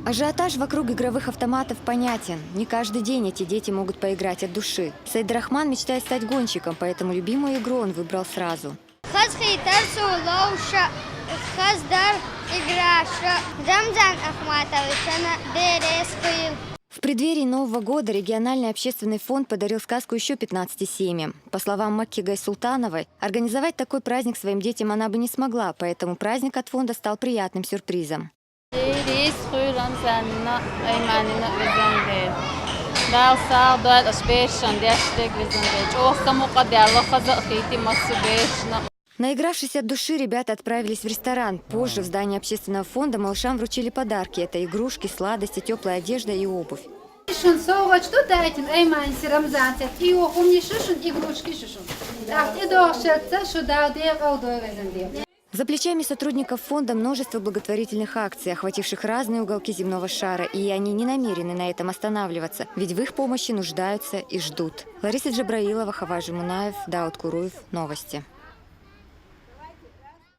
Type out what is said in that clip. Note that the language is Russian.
Ажиотаж вокруг игровых автоматов понятен. Не каждый день эти дети могут поиграть от души. Саид Рахман мечтает стать гонщиком, поэтому любимую игру он выбрал сразу. В преддверии Нового года региональный общественный фонд подарил сказку еще 15 семьям. По словам Макки Гайсултановой, организовать такой праздник своим детям она бы не смогла, поэтому праздник от фонда стал приятным сюрпризом. Наигравшись от души, ребята отправились в ресторан. Позже в здании общественного фонда малышам вручили подарки. Это игрушки, сладости, теплая одежда и обувь. За плечами сотрудников фонда множество благотворительных акций, охвативших разные уголки земного шара, и они не намерены на этом останавливаться, ведь в их помощи нуждаются и ждут. Лариса Джабраилова, Хаважи Мунаев, Дауд Куруев. Новости.